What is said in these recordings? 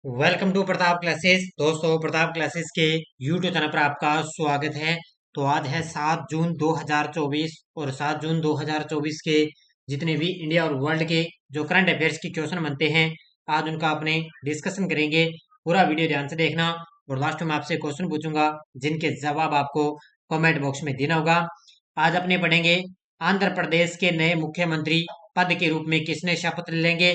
Welcome to Pratap classes. दोस्तों, Pratap classes के YouTube channel पर आपका स्वागत है। तो आज है 7 जून 2024 और 7 जून 2024 के जितने भी इंडिया और वर्ल्ड के जो करंट अफेयर्स की क्वेश्चन बनते हैं, आज उनका अपने डिस्कशन करेंगे। पूरा वीडियो ध्यान से देखना और लास्ट में आपसे क्वेश्चन पूछूंगा जिनके जवाब आपको कमेंट बॉक्स में देना होगा। आज अपने पढ़ेंगे आंध्र प्रदेश के नए मुख्यमंत्री पद के रूप में किसने शपथ लेंगे।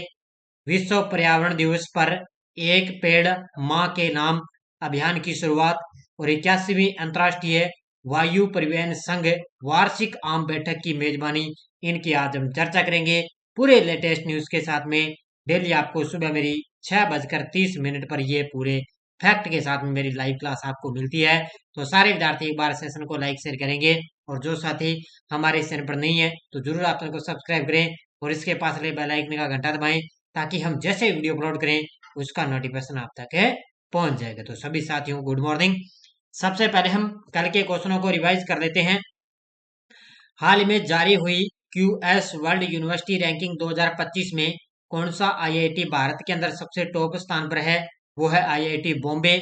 विश्व पर्यावरण दिवस पर एक पेड़ माँ के नाम अभियान की शुरुआत और 81वीं अंतर्राष्ट्रीय वायु परिवहन संघ वार्षिक आम बैठक की मेजबानी, इनकी आज हम चर्चा करेंगे पूरे लेटेस्ट न्यूज के साथ में। डेली आपको सुबह मेरी 6:30 पर ये पूरे फैक्ट के साथ में मेरी लाइव क्लास आपको मिलती है। तो सारे विद्यार्थी एक बार सेशन को लाइक शेयर करेंगे और जो साथी हमारे इस चैनल पर नहीं है तो जरूर आप चैनल को सब्सक्राइब करें और इसके पास वाले बेल आइकन का घंटा दबाएं ताकि हम जैसे वीडियो अपलोड करें उसका नोटिफिकेशन आप तक पहुंच जाएगा। तो सभी साथियों गुड मॉर्निंग। सबसे पहले हम कल के क्वेश्चनों को रिवाइज कर लेते हैं। हाल में जारी हुई क्यूएस वर्ल्ड यूनिवर्सिटी रैंकिंग 2025 में कौन सा आईआईटी भारत के अंदर सबसे टॉप स्थान पर है? वो है आईआईटी बॉम्बे।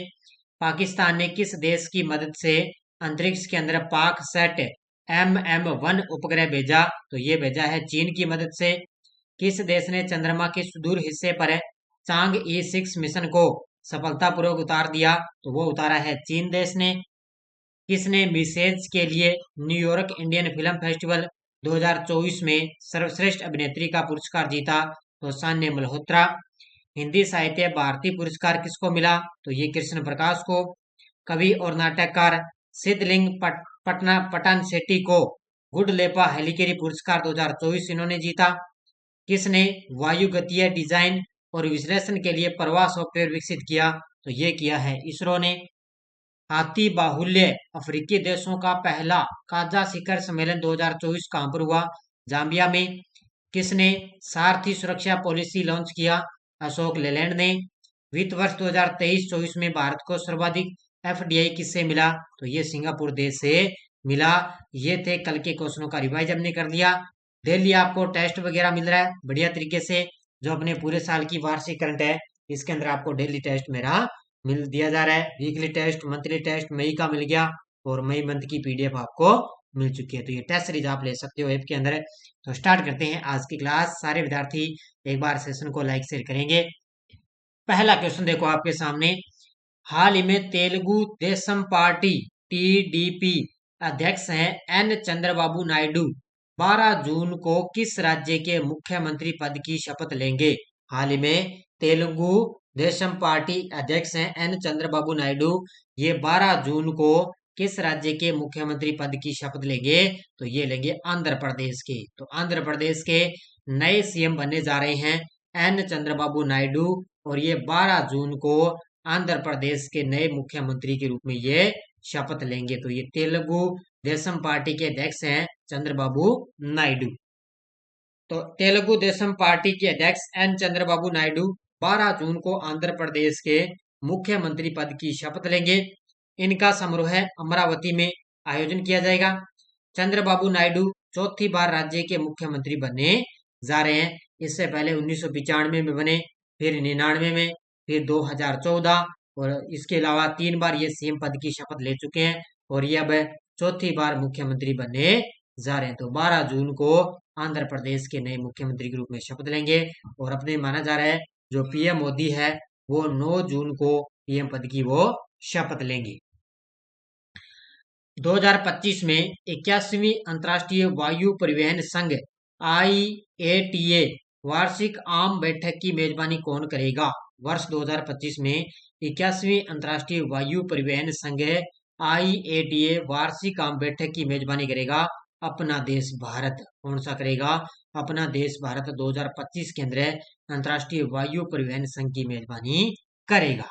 पाकिस्तान ने किस देश की मदद से अंतरिक्ष के अंदर पाक सेट MM1 उपग्रह भेजा? तो ये भेजा है चीन की मदद से। किस देश ने चंद्रमा के सुदूर हिस्से पर चांग E6 मिशन को सफलतापूर्वक उतार दिया? तो वो उतारा है चीन देश ने। किसने मिसेज के लिए न्यूयॉर्क इंडियन फिल्म फेस्टिवल 2024 में सर्वश्रेष्ठ अभिनेत्री का पुरस्कार जीता? तो सान्या मल्होत्रा। हिंदी साहित्य भारती पुरस्कार किसको मिला? तो ये कृष्ण प्रकाश को। कवि और नाटककार सिद्धलिंग पटन शेट्टी को गुडलेपा हेलिकेरी पुरस्कार 2024 इन्होंने जीता। किसने वायुगतीय डिजाइन और विश्लेषण के लिए प्रवाह सॉफ्टवेयर विकसित किया? तो ये किया है इसरो ने। हाथी बाहुल्य अफ्रीकी देशों का पहला काजा शिखर सम्मेलन 2024 कहां पर हुआ? जाम्बिया में। किसने सारथी सुरक्षा पॉलिसी लॉन्च किया? अशोक लेलैंड ने। वित्त वर्ष 2023-24 में भारत को सर्वाधिक FDI किससे मिला? तो ये सिंगापुर देश से मिला। ये थे कल के क्वेश्चनों का रिवाइज हमने कर लिया। डेली आपको टेस्ट वगैरह मिल रहा है बढ़िया तरीके से। जो अपने पूरे साल की वार्षिक करंट है इसके अंदर आपको डेली टेस्ट मेरा मिल दिया जा रहा है। वीकली टेस्ट, मंथली टेस्ट मई का मिल गया और मई मंथ की PDF आपको मिल चुकी है। तो ये टेस्ट सीरीज आप ले सकते हो ऐप के अंदर। तो स्टार्ट करते हैं आज की क्लास। सारे विद्यार्थी एक बार सेशन को लाइक शेयर करेंगे। पहला क्वेश्चन देखो आपके सामने। हाल ही में तेलुगु देशम पार्टी TDP अध्यक्ष हैं N चंद्रबाबू नायडू 12 जून को किस राज्य के मुख्यमंत्री पद की शपथ लेंगे? हाल ही में तेलुगु देशम पार्टी अध्यक्ष हैं N चंद्रबाबू नायडू, ये 12 जून को किस राज्य के मुख्यमंत्री पद की शपथ लेंगे? तो ये लेंगे आंध्र प्रदेश के। तो आंध्र प्रदेश के नए CM बनने जा रहे हैं N चंद्रबाबू नायडू और ये 12 जून को आंध्र प्रदेश के नए मुख्यमंत्री के रूप में ये शपथ लेंगे। तो ये तेलुगु देशम पार्टी के अध्यक्ष हैं चंद्रबाबू नायडू। तो तेलुगु देशम पार्टी के अध्यक्ष N चंद्रबाबू नायडू 12 जून को आंध्र प्रदेश के मुख्यमंत्री पद की शपथ लेंगे। इनका समारोह अमरावती में आयोजन किया जाएगा। चंद्रबाबू नायडू चौथी बार राज्य के मुख्यमंत्री बनने जा रहे हैं। इससे पहले 1995 में बने, फिर 99 में, फिर 2014 और इसके अलावा 3 बार ये CM पद की शपथ ले चुके हैं और ये अब चौथी बार मुख्यमंत्री बनने जा रहे हैं। तो 12 जून को आंध्र प्रदेश के नए मुख्यमंत्री के रूप में शपथ लेंगे और अपने माना जा रहा है जो PM मोदी है वो 9 जून को PM पद की वो शपथ लेंगे। 2025 में 81वीं अंतर्राष्ट्रीय वायु परिवहन संघ IATA वार्षिक आम बैठक की मेजबानी कौन करेगा? वर्ष 2025 में 81वीं अंतर्राष्ट्रीय वायु परिवहन संघ IATA वार्षिक आम बैठक की मेजबानी करेगा अपना देश भारत। कौन सा करेगा? अपना देश भारत 2025 के अंदर अंतर्राष्ट्रीय वायु परिवहन संघ की मेजबानी करेगा।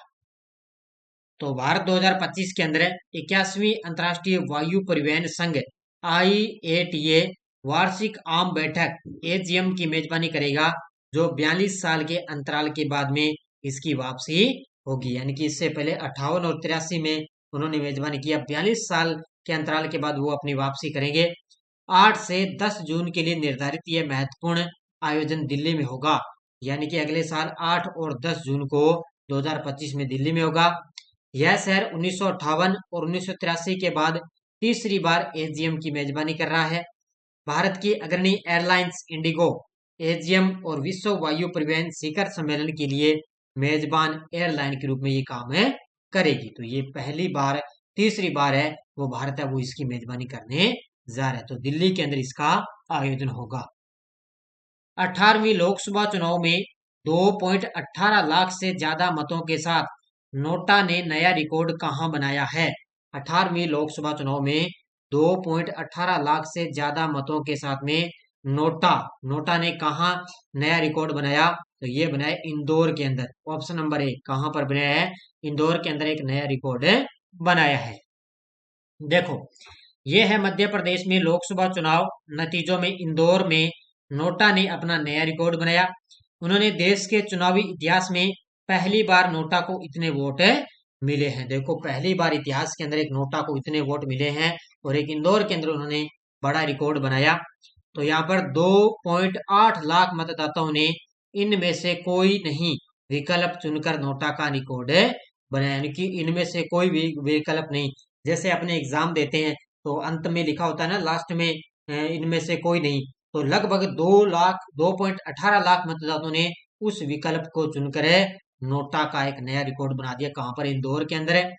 तो भारत 2025 के अंदर 81वीं अंतर्राष्ट्रीय वायु परिवहन संघ IATA वार्षिक आम बैठक AGM की मेजबानी करेगा जो 42 साल के अंतराल के बाद में इसकी वापसी होगी। यानी कि इससे पहले 58 और 83 में उन्होंने मेजबानी किया, 42 साल के अंतराल के बाद वो अपनी वापसी करेंगे। 8 से 10 जून के लिए निर्धारित यह महत्वपूर्ण आयोजन दिल्ली में होगा। यानी कि अगले साल 8 और 10 जून को 2025 में दिल्ली में होगा। यह शहर 1958 और 1983 के बाद तीसरी बार एजीएम की मेजबानी कर रहा है। भारत की अग्रणी एयरलाइंस इंडिगो एजीएम और विश्व वायु परिवहन शिखर सम्मेलन के लिए मेजबान एयरलाइन के रूप में ये काम है करेगी। तो ये पहली बार, तीसरी बार है वो भारत है वो इसकी मेजबानी करने जा रहा है। तो दिल्ली के अंदर इसका आयोजन होगा। 18वीं लोकसभा चुनाव में 2.18 लाख से ज्यादा मतों के साथ नोटा ने नया रिकॉर्ड कहां बनाया है? 18वीं लोकसभा चुनाव में 2.18 लाख से ज्यादा मतों के साथ में नोटा ने कहा नया रिकॉर्ड बनाया? तो ये बनाया इंदौर के अंदर। ऑप्शन नंबर 1 कहां पर बनाया है? इंदौर के अंदर एक नया रिकॉर्ड बनाया है। देखो, ये है मध्य प्रदेश में लोकसभा चुनाव नतीजों में इंदौर में नोटा ने अपना नया रिकॉर्ड बनाया। उन्होंने देश के चुनावी इतिहास में पहली बार नोटा को इतने वोट मिले हैं। देखो, पहली बार इतिहास के अंदर एक नोटा को इतने वोट मिले हैं और एक इंदौर के अंदर उन्होंने बड़ा रिकॉर्ड बनाया। तो यहाँ पर 2.8 लाख मतदाताओं ने इनमें से कोई नहीं विकल्प चुनकर नोटा का रिकॉर्ड बनाया, यानी कि इनमें से कोई भी विकल्प नहीं। जैसे अपने एग्जाम देते हैं तो अंत में लिखा होता है ना, लास्ट में इनमें से कोई नहीं। तो लगभग 2.18 लाख मतदाताओं ने उस विकल्प को चुनकर नोटा का एक नया रिकॉर्ड बना दिया। कहां पर? इंदौर के अंदर है।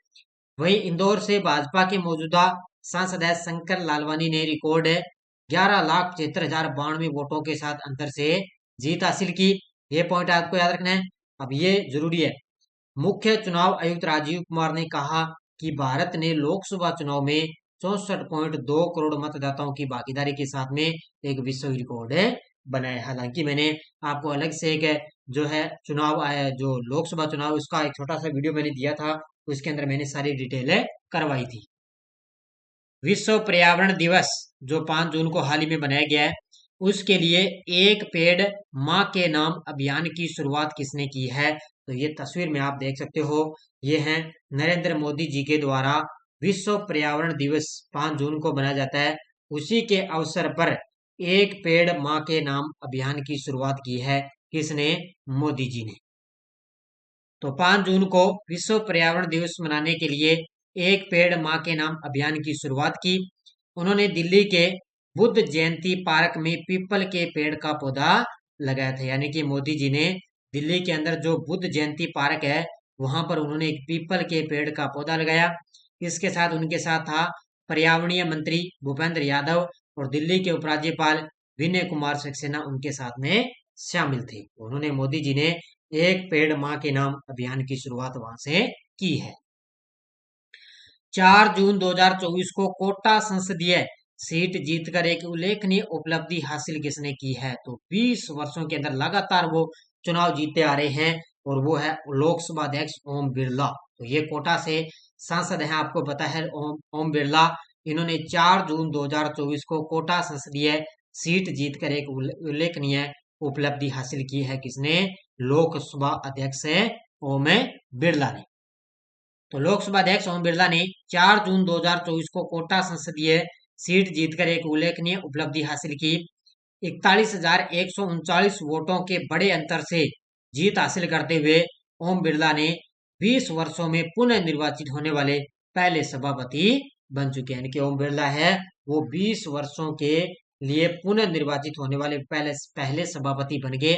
वही इंदौर से भाजपा के मौजूदा सांसद है शंकर लालवानी ने रिकॉर्ड 11,75,092 वोटों के साथ अंतर से जीत हासिल की। ये पॉइंट आपको याद रखना है। अब ये जरूरी है। मुख्य चुनाव आयुक्त राजीव कुमार ने कहा कि भारत ने लोकसभा चुनाव में 64.2 करोड़ मतदाताओं की भागीदारी के साथ में एक विश्व रिकॉर्ड बनाया। हालांकि मैंने आपको अलग से एक जो है चुनाव आया, जो लोकसभा चुनाव, उसका एक छोटा सा वीडियो मैंने दिया था, उसके अंदर मैंने सारी डिटेल करवाई थी। विश्व पर्यावरण दिवस जो 5 जून को हाल ही में मनाया गया है, उसके लिए एक पेड़ माँ के नाम अभियान की शुरुआत किसने की है? तो ये तस्वीर में आप देख सकते हो, ये है नरेंद्र मोदी जी के द्वारा विश्व पर्यावरण दिवस 5 जून को मनाया जाता है। उसी के अवसर पर एक पेड़ माँ के नाम अभियान की शुरुआत की है। किसने? मोदी जी ने। तो 5 जून को विश्व पर्यावरण दिवस मनाने के लिए एक पेड़ माँ के नाम अभियान की शुरुआत की। उन्होंने दिल्ली के बुद्ध जयंती पार्क में पीपल के पेड़ का पौधा लगाया था। यानी कि मोदी जी ने दिल्ली के अंदर जो बुद्ध जयंती पार्क है, वहां पर उन्होंने एक पीपल के पेड़ का पौधा लगाया। इसके साथ उनके साथ था पर्यावरणीय मंत्री भूपेंद्र यादव और दिल्ली के उपराज्यपाल विनय कुमार सक्सेना उनके साथ में शामिल थे। उन्होंने, मोदी जी ने एक पेड़ माँ के नाम अभियान की शुरुआत वहां से की है। 4 जून 2024 को कोटा संसदीय सीट जीतकर एक उल्लेखनीय उपलब्धि हासिल किसने की है? तो 20 वर्षों के अंदर लगातार वो चुनाव जीतते आ रहे हैं और वो है लोकसभा अध्यक्ष ओम बिरला। तो ये कोटा से सांसद हैं, आपको पता है, ओम बिरला। इन्होंने 4 जून 2024 को कोटा संसदीय सीट जीतकर एक उल्लेखनीय उपलब्धि हासिल की है। किसने? लोकसभा अध्यक्ष ओम बिरला ने। तो लोकसभा अध्यक्ष ओम बिरला ने 4 जून 2024 को कोटा संसदीय सीट जीतकर एक उल्लेखनीय उपलब्धि हासिल की। 41,139 वोटों के बड़े अंतर से जीत हासिल करते हुए ओम बिरला ने 20 वर्षों में पुनः निर्वाचित होने वाले पहले सभापति बन चुके हैं। यानी कि ओम बिरला है वो 20 वर्षों के लिए पुनः निर्वाचित होने वाले पहले सभापति बन गए।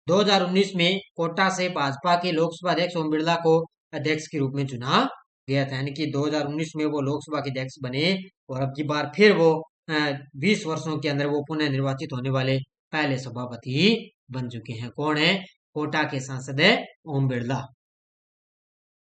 2019 में कोटा से भाजपा के लोकसभा अध्यक्ष ओम बिरला को अध्यक्ष के रूप में चुना गया था। यानी कि 2019 में वो लोकसभा के अध्यक्ष बने और अब की बार फिर वो 20 वर्षों के अंदर वो पुनः निर्वाचित होने वाले पहले सभापति बन चुके हैं। कौन है? कोटा के सांसद है ओम बिरला।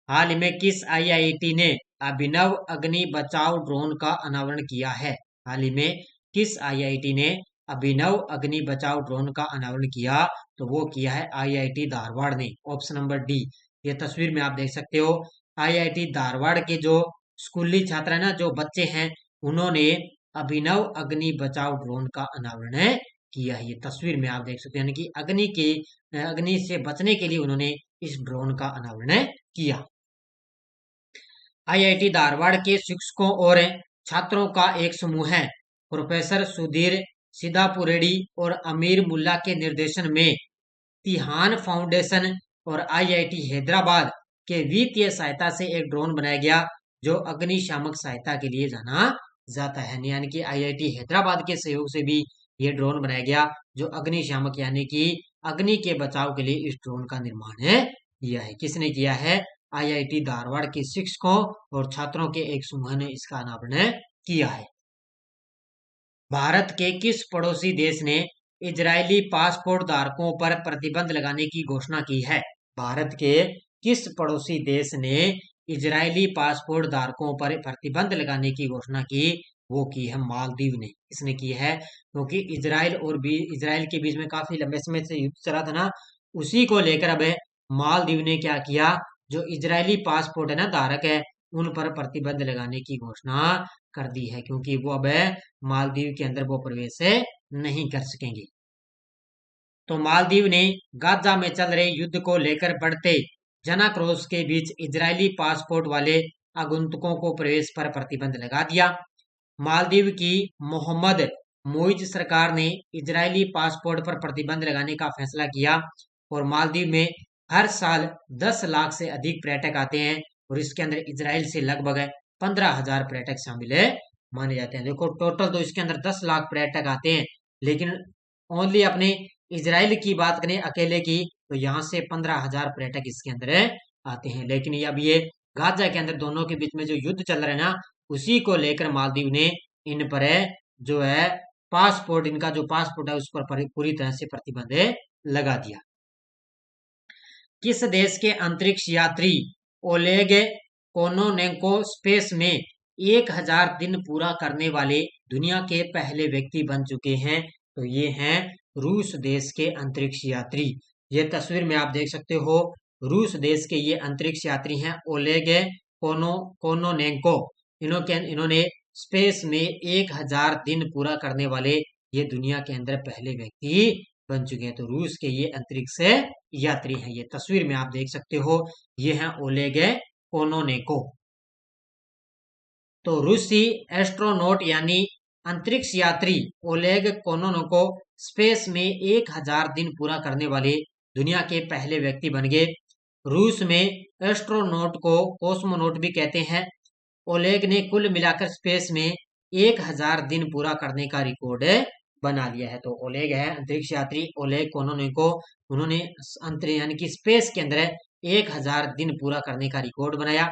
हाल ही में किस आईआईटी ने अभिनव अग्नि बचाव ड्रोन का अनावरण किया है? हाल ही में किस आईआईटी ने अभिनव अग्नि बचाव ड्रोन का अनावरण किया? तो वो किया है आईआईटी धारवाड़ ने। Option number D. ये तस्वीर में आप देख सकते हो, आईआईटी धारवाड़ के जो स्कूली छात्र है ना, जो बच्चे हैं, उन्होंने अभिनव अग्नि बचाव ड्रोन का अनावरण किया है। ये तस्वीर में आप देख सकते हैं, यानी कि अग्नि से बचने के लिए उन्होंने इस ड्रोन का अनावरण किया। आईआईटी धारवाड़ के शिक्षकों और छात्रों का एक समूह है प्रोफेसर सुधीर सिद्धापुरेड्डी और अमीर मुल्ला के निर्देशन में तिहान फाउंडेशन और आईआईटी हैदराबाद के वित्तीय सहायता से एक ड्रोन बनाया गया जो अग्निशामक सहायता के लिए जाना जाता है। यानी कि आईआईटी हैदराबाद के सहयोग से भी ये ड्रोन बनाया गया जो अग्निशामक यानी कि अग्नि के बचाव के लिए इस ड्रोन का निर्माण किया है। किसने किया है? आईआईटी धारवाड़ के शिक्षकों और छात्रों के एक समूह ने इसका अनावरण किया है। भारत के किस पड़ोसी देश ने इजरायली पासपोर्ट धारकों पर प्रतिबंध लगाने की घोषणा की है? भारत के किस पड़ोसी देश ने इजरायली पासपोर्ट धारकों पर प्रतिबंध लगाने की घोषणा की? वो की है मालदीव ने। इसने की है क्योंकि इजराइल के बीच में काफी लंबे समय से युद्ध चला था ना, उसी को लेकर अब मालदीव ने क्या किया, जो इजरायली पासपोर्ट है ना धारक है उन पर प्रतिबंध लगाने की घोषणा कर दी है, क्योंकि वो अब मालदीव के अंदर वो प्रवेश नहीं कर सकेंगे। तो मालदीव ने गाजा में चल रहे युद्ध को लेकर बढ़ते जनाक्रोश के बीच इजरायली पासपोर्ट वाले आगंतुकों को प्रवेश पर प्रतिबंध लगा दिया। मालदीव की मोहम्मद मोइज सरकार ने इजरायली पासपोर्ट पर प्रतिबंध लगाने का फैसला किया और मालदीव में हर साल 10 लाख से अधिक पर्यटक आते हैं और इसके अंदर इजराइल से लगभग 15,000 पर्यटक शामिल माने जाते हैं। देखो टोटल तो इसके अंदर 10 लाख पर्यटक आते हैं, लेकिन ओनली अपने इजराइल की बात करें अकेले की तो यहाँ से 15,000 पर्यटक इसके अंदर आते हैं। लेकिन अब ये गाजा के अंदर दोनों के बीच में जो युद्ध चल रहा है ना, उसी को लेकर मालदीव ने इन पर जो है पासपोर्ट, इनका जो पासपोर्ट है उस पर पूरी तरह से प्रतिबंध लगा दिया। किस देश के अंतरिक्ष यात्री ओलेग कोनोनेंको स्पेस में 1000 दिन पूरा करने वाले दुनिया के पहले व्यक्ति बन चुके हैं? तो ये हैं रूस देश के अंतरिक्ष यात्री। ये तस्वीर में आप देख सकते हो, रूस देश के ये अंतरिक्ष यात्री हैं ओलेग कोनोनेंको। इन्होंने स्पेस में 1000 दिन पूरा करने वाले ये दुनिया के अंदर पहले व्यक्ति बन चुके हैं। तो रूस के ये अंतरिक्ष यात्री हैं। ये तस्वीर में आप देख सकते हो, ये हैं ओलेग कोनोनेंको। तो रूसी एस्ट्रोनॉट यानी अंतरिक्ष यात्री ओलेग कोनोनेंको स्पेस में 1000 दिन पूरा करने वाले दुनिया के पहले व्यक्ति बन गए। रूस में एस्ट्रोनॉट को कॉस्मोनॉट भी कहते हैं। ओलेग ने कुल मिलाकर स्पेस में 1000 दिन पूरा करने का रिकॉर्ड बना लिया है। तो ओलेग है अंतरिक्ष यात्री ओलेग कोनोनेंको, उन्होंने अंतरिक्ष यानी कि स्पेस के अंदर 1000 दिन पूरा करने का रिकॉर्ड बनाया।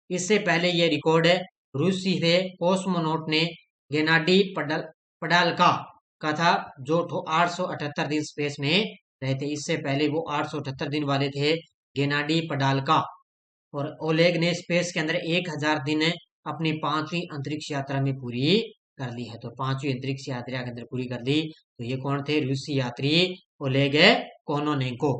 इससे पहले ये रिकॉर्ड रूसी थे कॉस्मोनॉट ने गेनाडी पडाल्का का था, जो 878 दिन स्पेस में रहे थे। इससे पहले वो 878 दिन वाले थे गेनाडी पडाल्का। और ओलेग ने स्पेस के अंदर 1000 दिन अपनी 5वीं अंतरिक्ष यात्रा में पूरी कर ली है। तो 5वीं अंतरिक्ष यात्रा के अंदर पूरी कर ली। तो ये कौन थे? रूसी यात्री ओलेग कोनोनेंको।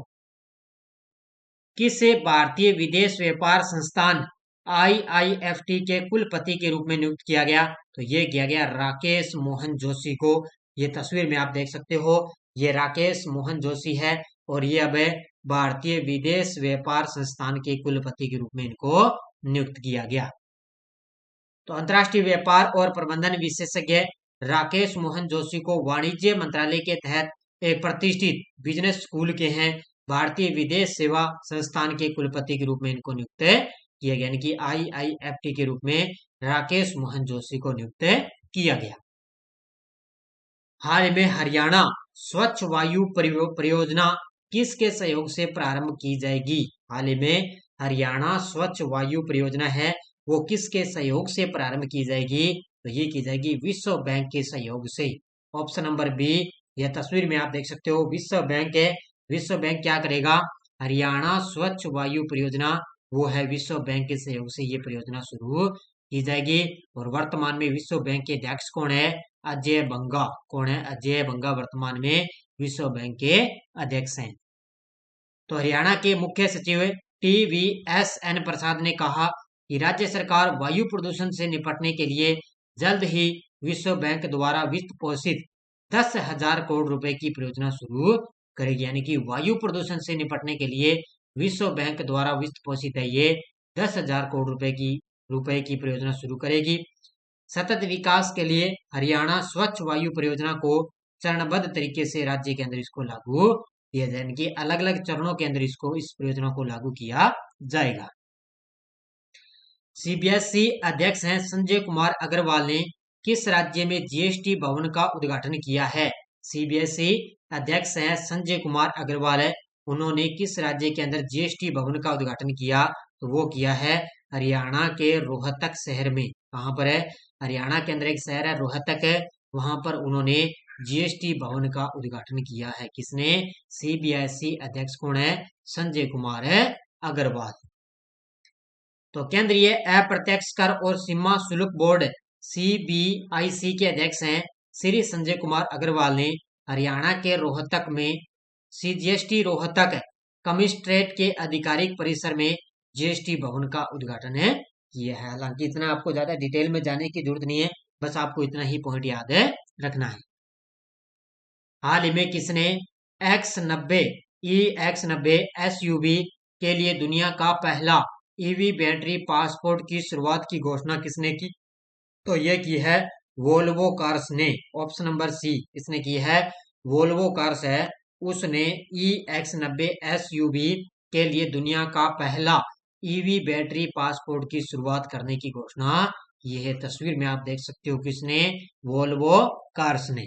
किसे भारतीय विदेश व्यापार संस्थान IIFT के कुलपति के रूप में नियुक्त किया गया? तो ये किया गया राकेश मोहन जोशी को। ये तस्वीर में आप देख सकते हो, ये राकेश मोहन जोशी है और ये अब भारतीय विदेश व्यापार संस्थान के कुलपति के रूप में इनको नियुक्त किया गया। तो अंतर्राष्ट्रीय व्यापार और प्रबंधन विशेषज्ञ राकेश मोहन जोशी को वाणिज्य मंत्रालय के तहत एक प्रतिष्ठित बिजनेस स्कूल के हैं भारतीय विदेश सेवा संस्थान के कुलपति के रूप में इनको नियुक्त किया गया, यानी कि IIFT के रूप में राकेश मोहन जोशी को नियुक्त किया गया। हाल में हरियाणा स्वच्छ वायु परियोजना किसके सहयोग से प्रारंभ की जाएगी? हाल में हरियाणा स्वच्छ वायु परियोजना है, वो किसके सहयोग से प्रारंभ की जाएगी? तो ये की जाएगी विश्व बैंक के सहयोग से। Option number B. यह तस्वीर में आप देख सकते हो, विश्व बैंक है। विश्व बैंक क्या करेगा? हरियाणा स्वच्छ वायु परियोजना, वो है विश्व बैंक के सहयोग से ये परियोजना शुरू की जाएगी। और वर्तमान में विश्व बैंक के अध्यक्ष कौन है? अजय बंगा। कौन है? अजय बंगा वर्तमान में विश्व बैंक के अध्यक्ष हैं। तो हरियाणा के मुख्य सचिव TVSN प्रसाद ने कहा कि राज्य सरकार वायु प्रदूषण से निपटने के लिए जल्द ही विश्व बैंक द्वारा वित्त पोषित 10,000 करोड़ रुपए की परियोजना शुरू करेगी। यानी कि वायु प्रदूषण से निपटने के लिए विश्व बैंक द्वारा वित्त पोषित है ये 10,000 करोड़ रुपए की परियोजना शुरू करेगी। सतत विकास के लिए हरियाणा स्वच्छ वायु परियोजना को चरणबद्ध तरीके से राज्य के अंदर इसको लागू दिया जाए, यानी कि अलग अलग चरणों के अंदर इस परियोजना को लागू किया जाएगा। सीबीएसई अध्यक्ष हैं संजय कुमार अग्रवाल ने किस राज्य में जीएसटी भवन का उद्घाटन किया है? सीबीएसई अध्यक्ष हैं संजय कुमार अग्रवाल है, उन्होंने किस राज्य के अंदर जीएसटी भवन का उद्घाटन किया? तो वो किया है हरियाणा के रोहतक शहर में। कहाँ पर है? हरियाणा के अंदर एक शहर है रोहतक है, वहां पर उन्होंने जीएसटी भवन का उद्घाटन किया है। किसने? सीबीएसई अध्यक्ष कौन है? संजय कुमार है अग्रवाल। तो केंद्रीय अप्रत्यक्ष कर और सीमा शुल्क बोर्ड सीबीआईसी के अध्यक्ष हैं श्री संजय कुमार अग्रवाल ने हरियाणा के रोहतक में सीजीएसटी रोहतक कमिश्नरेट के आधिकारिक परिसर में जीएसटी भवन का उद्घाटन किया है। हालांकि इतना आपको ज्यादा डिटेल में जाने की जरूरत नहीं है, बस आपको इतना ही पॉइंट याद रखना है। हाल ही में किसने X90 EX90 SUV के लिए दुनिया का पहला ईवी बैटरी पासपोर्ट की शुरुआत की घोषणा किसने की? तो ये की है वोल्वो कार्स ने। ऑप्शन नंबर सी इसने की है, वोल्वो कार्स है, उसने EX90 SUV के लिए दुनिया का पहला ईवी बैटरी पासपोर्ट की शुरुआत करने की घोषणा की है। तस्वीर में आप देख सकते हो किसने? वोल्वो कार्स ने।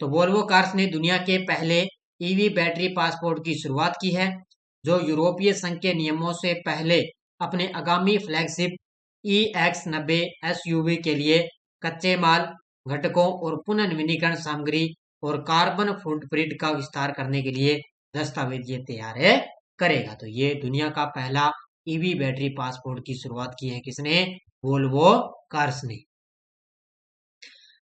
तो वोल्वो कार्स ने दुनिया के पहले ईवी बैटरी पासपोर्ट की शुरुआत की है, जो यूरोपीय संघ के नियमों से पहले अपने आगामी फ्लैगशिप EX90 SUV के लिए कच्चे माल, घटकों और पुनर्नवीनीकरण सामग्री और कार्बन फुटप्रिंट का विस्तार करने के लिए दस्तावेज ये तैयार करेगा। तो ये दुनिया का पहला ईवी बैटरी पासपोर्ट की शुरुआत की है किसने? वोल्वो कार्स ने।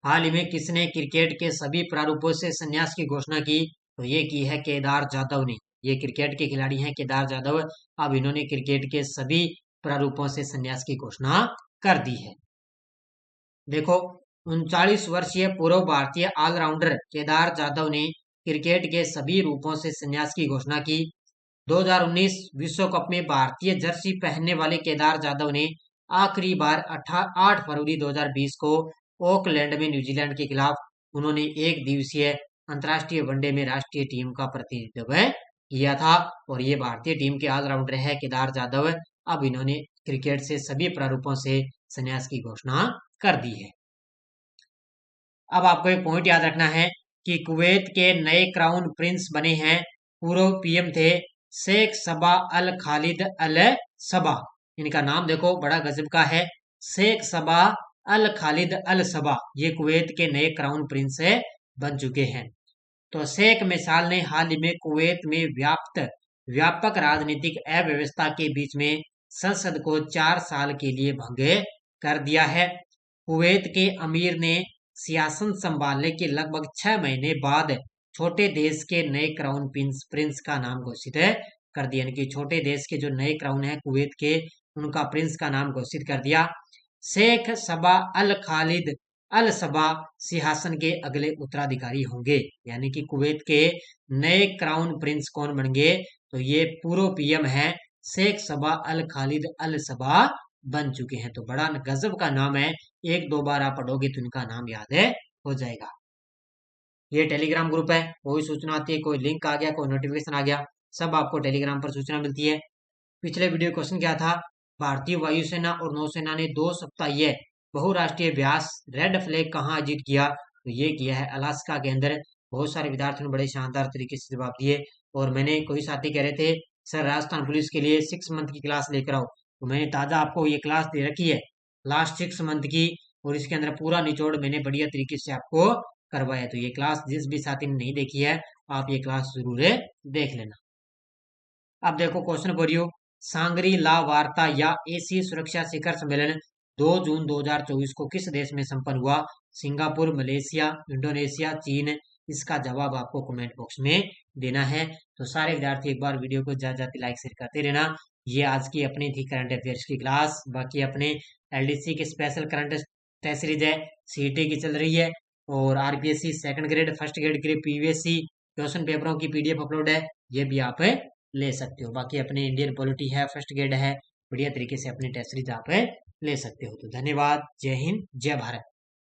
हाल ही में किसने क्रिकेट के सभी प्रारूपों से संन्यास की घोषणा की? तो ये की है केदार जाधव ने। ये क्रिकेट के खिलाड़ी हैं केदार जाधव, अब इन्होंने क्रिकेट के सभी प्रारूपों से संन्यास की घोषणा कर दी है। देखो 39 वर्षीय पूर्व भारतीय ऑलराउंडर केदार जाधव ने क्रिकेट के सभी रूपों से संन्यास की घोषणा की। 2019 विश्व कप में भारतीय जर्सी पहनने वाले केदार जाधव ने आखिरी बार 8 फरवरी 2020 को ऑकलैंड में न्यूजीलैंड के खिलाफ उन्होंने एक दिवसीय अंतर्राष्ट्रीय वनडे में राष्ट्रीय टीम का प्रतिनिधित्व किया था, और ये भारतीय टीम के ऑलराउंडर है केदार जाधव। अब इन्होंने क्रिकेट से सभी प्रारूपों से संन्यास की घोषणा कर दी है। अब आपको एक पॉइंट याद रखना है कि कुवैत के नए क्राउन प्रिंस बने हैं पूर्व पीएम थे शेख सबा अल खालिद अल सबा। इनका नाम देखो बड़ा गजब का है, शेख सबा अल खालिद अल सबा। ये कुवैत के नए क्राउन प्रिंस बन चुके हैं। तो शेख मिसाल ने हाल ही में कुवैत में व्यापक राजनीतिक अव्यवस्था के बीच में संसद को 4 साल के लिए भंग कर दिया है। कुवैत के अमीर ने सियासत संभालने के लगभग 6 महीने बाद छोटे देश के नए क्राउन प्रिंस का नाम घोषित कर दिया, यानी कि छोटे देश के जो नए क्राउन है कुवैत के, उनका प्रिंस का नाम घोषित कर दिया। शेख सबा अल खालिद अल सबा सिंहासन के अगले उत्तराधिकारी होंगे, यानी कि कुवैत के नए क्राउन प्रिंस कौन बन गए? तो ये पूर्व पीएम है शेख सबा अल खालिद अल सबा बन चुके हैं। तो बड़ा गजब का नाम है, एक दो बार आप पढ़ोगे तो इनका नाम याद हो जाएगा। ये टेलीग्राम ग्रुप है, कोई सूचना आती है, कोई लिंक आ गया, कोई नोटिफिकेशन आ गया, सब आपको टेलीग्राम पर सूचना मिलती है। पिछले वीडियो क्वेश्चन क्या था? भारतीय वायुसेना और नौसेना ने 2 सप्ताहीय बहुराष्ट्रीय अभ्यास रेड फ्लैग कहाँ आयोजित किया? तो ये किया है अलास्का के अंदर। बहुत सारे विद्यार्थियों ने बड़े शानदार तरीके से जवाब दिए, और मैंने कोई साथी कह रहे थे सर राजस्थान पुलिस के लिए 6 मंथ की क्लास लेकर आओ, तो मैंने ताजा आपको ये क्लास दे रखी है लास्ट 6 मंथ की, और इसके अंदर पूरा निचोड़ मैंने बढ़िया तरीके से आपको करवाया। तो ये क्लास जिस भी साथी ने नहीं देखी है आप ये क्लास जरूर देख लेना। अब देखो क्वेश्चन फॉर यू, सांगरी ला वार्ता या एशिया सुरक्षा शिखर सम्मेलन 2 जून 2024 को किस देश में संपन्न हुआ? सिंगापुर, मलेशिया, इंडोनेशिया, चीन? इसका जवाब आपको कमेंट बॉक्स में देना है। तो सारे विद्यार्थी एक बार वीडियो को ज्यादा लाइक शेयर करते रहना। ये आज की अपनी थी करंट अफेयर्स की क्लास। बाकी अपने एलडीसी के स्पेशल करंट टेस्ट सीरीज है, सीईटी की चल रही है, और RPSC second grade first grade के पीवीएससी क्वेश्चन पेपरों की पीडीएफ अपलोड है, ये भी आप ले सकते हो। बाकी अपने इंडियन पॉलिटी है, फर्स्ट ग्रेड है, बढ़िया तरीके से अपनी टेस्ट सीरीज आप ले सकते हो। तो धन्यवाद, जय हिंद, जय भारत।